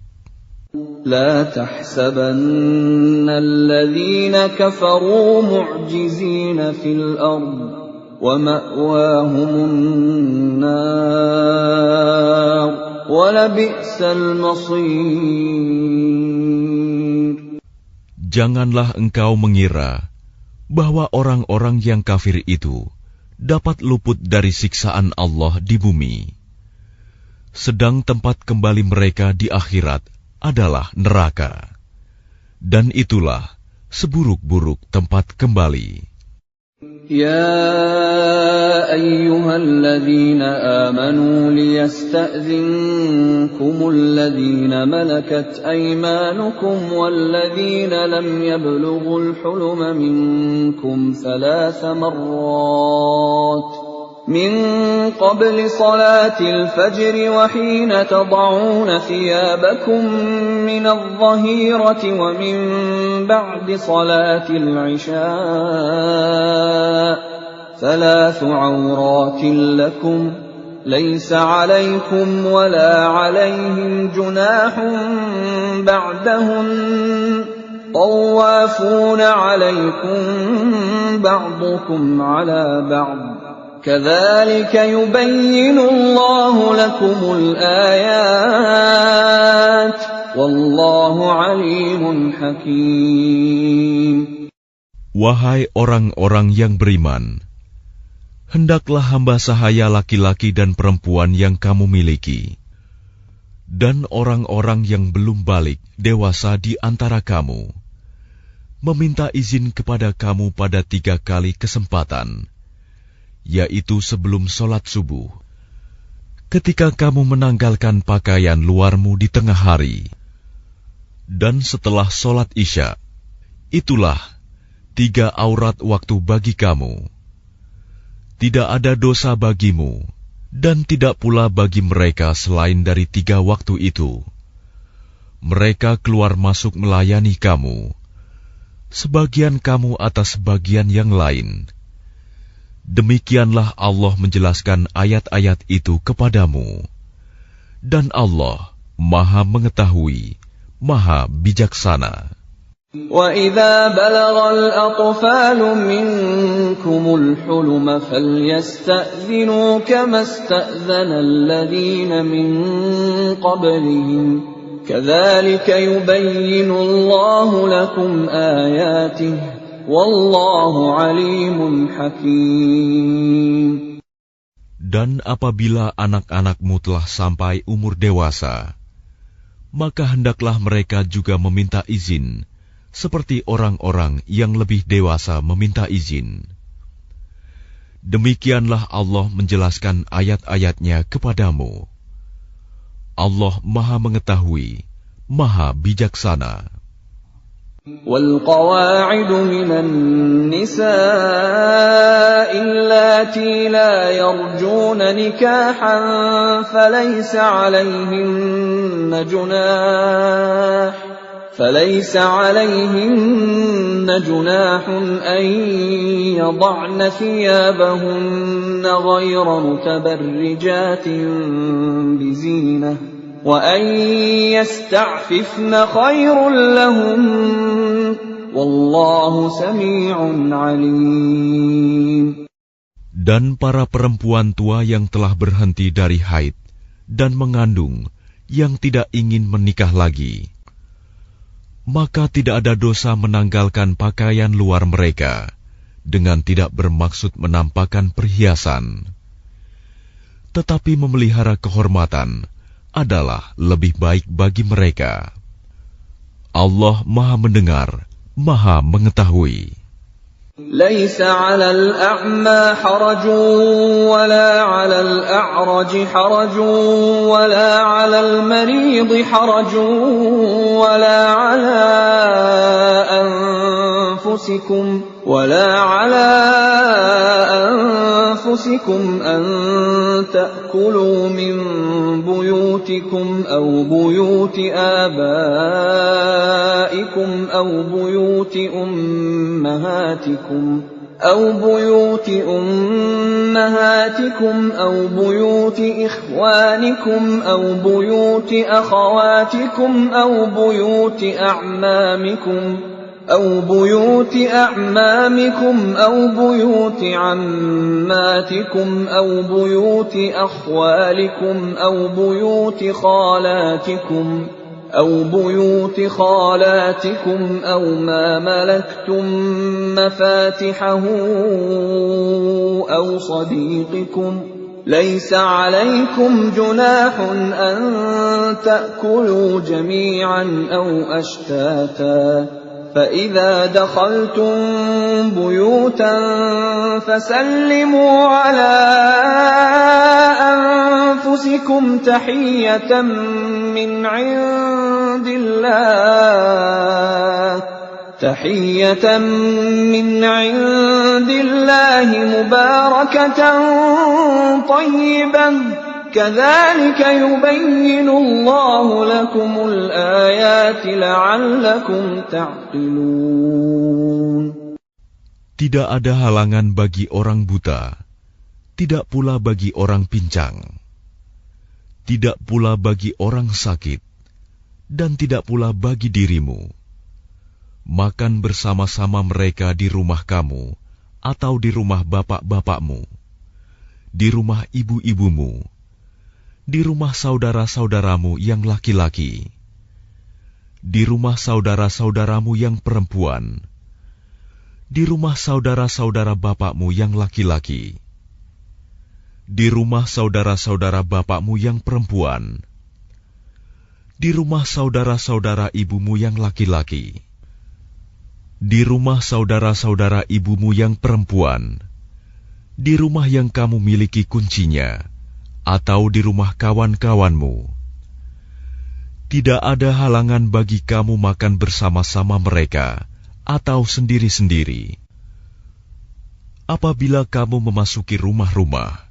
لَا تَحْسَبَنَّ الَّذِينَ كَفَرُوا مُعْجِزِينَ فِي الْأَرْضِ وَمَأْوَاهُمُ النَّارُ وَلَبِئْسَ الْمَصِيرُ. Janganlah engkau mengira bahwa orang-orang yang kafir itu dapat luput dari siksaan Allah di bumi, sedang tempat kembali mereka di akhirat adalah neraka, dan itulah seburuk-buruk tempat kembali. يَا أَيُّهَا الَّذِينَ آمَنُوا لِيَسْتَأْذِنكُمُ الَّذِينَ مَلَكَتْ أَيْمَانُكُمْ وَالَّذِينَ لَمْ يَبْلُغُوا الْحُلُمَ مِنكُمْ 3 مرات من قبل صلاة الفجر وحين تضعون ثيابكم من الظهيرة ومن بعد صلاة العشاء 3 عورات لكم ليس عليكم ولا عليهم جناح بعدهن طوافون عليكم بعضكم على بعض كذلك يبين الله لكم الآيات والله عليم حكيم. Wahai orang-orang yang beriman, hendaklah hamba sahaya laki-laki dan perempuan yang kamu miliki, dan orang-orang yang belum balik dewasa di antara kamu, meminta izin kepada kamu pada 3 kali kesempatan, yaitu sebelum sholat subuh, ketika kamu menanggalkan pakaian luarmu di tengah hari, dan setelah sholat Isya, itulah 3 aurat waktu bagi kamu. Tidak ada dosa bagimu, dan tidak pula bagi mereka selain dari 3 waktu itu. Mereka keluar masuk melayani kamu, sebagian kamu atas sebagian yang lain. Demikianlah Allah menjelaskan ayat-ayat itu kepadamu. Dan Allah Maha Mengetahui, Maha Bijaksana. وَإِذَا بَلَغَ الْأَطْفَالُ مِنكُمُ الْحُلُمَ فَلْيَسْتَأْذِنُوا كَمَا اسْتَأْذَنَ الَّذِينَ مِن قَبْلِهِمْ كَذَلِكَ يُبَيِّنُ اللَّهُ لَكُمْ آيَاتِهِ وَاللَّهُ عَلِيمٌ حَكِيمٌ. Dan apabila anak-anakmu telah sampai umur dewasa, maka hendaklah mereka juga meminta izin, seperti orang-orang yang lebih dewasa meminta izin. Demikianlah Allah menjelaskan ayat-ayatnya kepadamu. Allah Maha Mengetahui, Maha Bijaksana. وَالْقَوَاعِدُ مِنَ النِّسَاءِ اللَّاتِي لَا يَرْجُونَ نِكَاحًا فَلَيْسَ عَلَيْهِنَّ جُنَاحٌ أَن يَضَعْنَ ثِيَابَهُنَّ غَيْرَ مُتَبَرِّجَاتٍ بِزِينَةٍ وَأَن يَسْتَعْفِفْنَ خَيْرٌ لَّهُنَّ وَاللَّهُ سَمِيعٌ عَلِيمٌ. Dan para perempuan tua yang telah berhenti dari haid dan mengandung yang tidak ingin menikah lagi, maka tidak ada dosa menanggalkan pakaian luar mereka dengan tidak bermaksud menampakkan perhiasan. Tetapi memelihara kehormatan adalah lebih baik bagi mereka. Allah Maha Mendengar, Maha Mengetahui. ليس على الأعمى حرج ولا على الأعرج حرج ولا على المريض حرج ولا على أنفسكم أن تأكلوا من بيوتكم أو بيوت آبائكم أو بيوت أمهاتكم أو بيوت إخوانكم أو بيوت أخواتكم أو بيوت أعمامكم أو بيوت بيوت عماتكم أو بيوت أخوالكم أو بيوت خالاتكم أو ما ملكتم مفاتحه أو صديقكم ليس عليكم جناح أن تأكلوا جميعا أو أشتاتا فإذا دخلتم بيوتا فسلموا على أنفسكم تحية من عند الله مباركة طيبة كذلك يبين الله لكم الآيات لعلكم تعقلون. Tidak ada halangan bagi orang buta, tidak pula bagi orang pincang, tidak pula bagi orang sakit, dan tidak pula bagi dirimu. Makan bersama-sama mereka di rumah kamu, atau di rumah bapak-bapakmu, di rumah ibu-ibumu, di rumah saudara-saudaramu yang laki-laki, di rumah saudara-saudaramu yang perempuan, di rumah saudara-saudara bapakmu yang laki-laki, di rumah saudara-saudara bapakmu yang perempuan, di rumah saudara-saudara ibumu yang laki-laki, di rumah saudara-saudara ibumu yang perempuan, di rumah yang kamu miliki kuncinya, atau di rumah kawan-kawanmu. Tidak ada halangan bagi kamu makan bersama-sama mereka atau sendiri-sendiri. Apabila kamu memasuki rumah-rumah,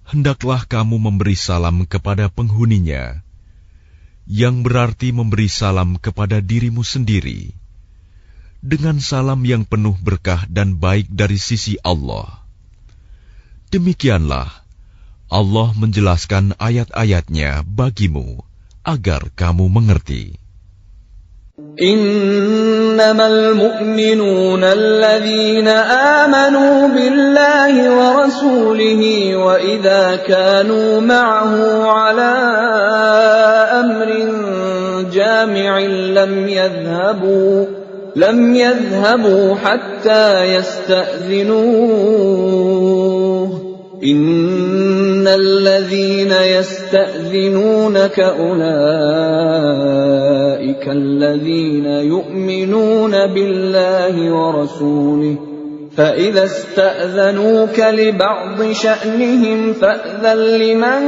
hendaklah kamu memberi salam kepada penghuninya, yang berarti memberi salam kepada dirimu sendiri, dengan salam yang penuh berkah dan baik dari sisi Allah. Demikianlah Allah menjelaskan ayat-ayatnya bagimu, agar kamu mengerti. Innamal mu'minuna alladhina amanu billahi wa rasulihi wa idha kanu ma'ahu ala amrin jami'in lam yadhhabu hatta yasta'dhinuhu. إن الذين يستأذنونك أولئك الذين يؤمنون بالله ورسوله فإذا استأذنوك لبعض شأنهم فأذن لمن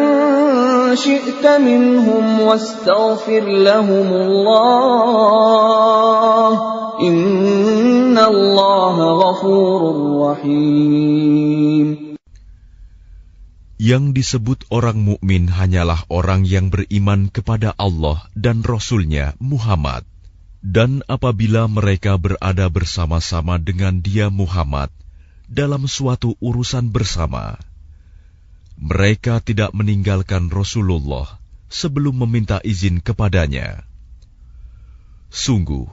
شئت منهم واستغفر لهم الله إن الله غفور رحيم. Yang disebut orang mukmin hanyalah orang yang beriman kepada Allah dan Rasul-Nya Muhammad. Dan apabila mereka berada bersama-sama dengan dia Muhammad dalam suatu urusan bersama, mereka tidak meninggalkan Rasulullah sebelum meminta izin kepadanya. Sungguh,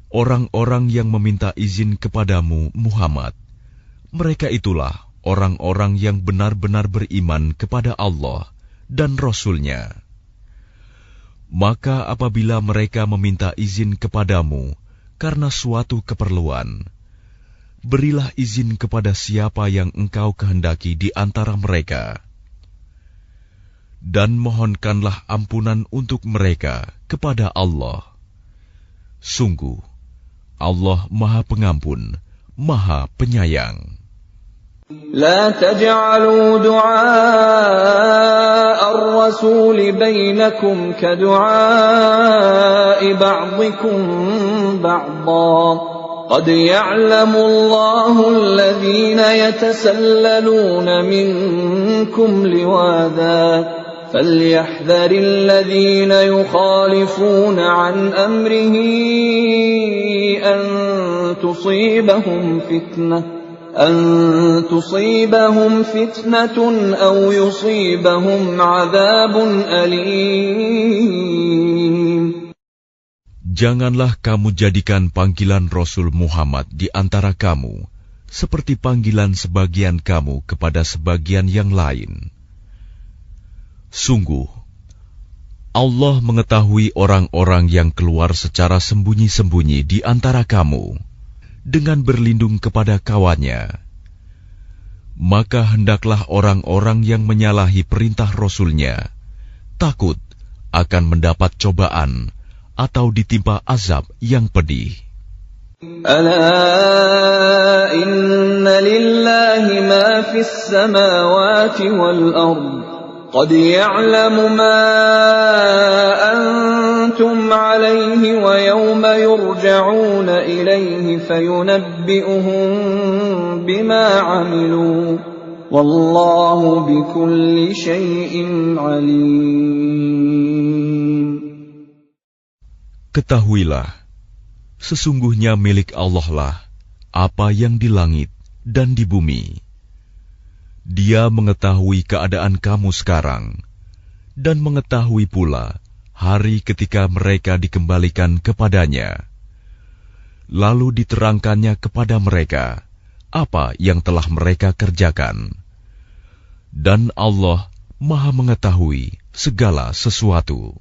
orang-orang yang meminta izin kepadamu Muhammad, mereka itulah orang-orang yang benar-benar beriman kepada Allah dan Rasul-Nya. Maka apabila mereka meminta izin kepadamu karena suatu keperluan, berilah izin kepada siapa yang engkau kehendaki di antara mereka. Dan mohonkanlah ampunan untuk mereka kepada Allah. Sungguh, Allah Maha Pengampun, Maha Penyayang. لا تجعلوا دعاء الرسول بينكم كدعاء بعضكم بعضا قد يعلم الله الذين يتسللون منكم لواذا فليحذر الذين يخالفون عن أمره أن تصيبهم فتنة أو يصيبهم عذاب أليم. Janganlah kamu jadikan panggilan Rasul Muhammad di antara kamu seperti panggilan sebagian kamu kepada sebagian yang lain. Sungguh, Allah mengetahui orang-orang yang keluar secara sembunyi-sembunyi di antara kamu dengan berlindung kepada kawannya. Maka hendaklah orang-orang yang menyalahi perintah Rasul-Nya takut akan mendapat cobaan atau ditimpa azab yang pedih. Ala inna lillahi ma fis samawati wal ard qad ya'lamu ma antum alayhi wa yawma yurja'una ilayhi fayunabbi'uhum bima 'amilu wallahu bikulli syai'in 'alim. Ketahuilah, sesungguhnya milik Allah lah apa yang di langit dan di bumi. Dia mengetahui keadaan kamu sekarang, dan mengetahui pula hari ketika mereka dikembalikan kepadanya. Lalu diterangkannya kepada mereka apa yang telah mereka kerjakan. Dan Allah Maha mengetahui segala sesuatu.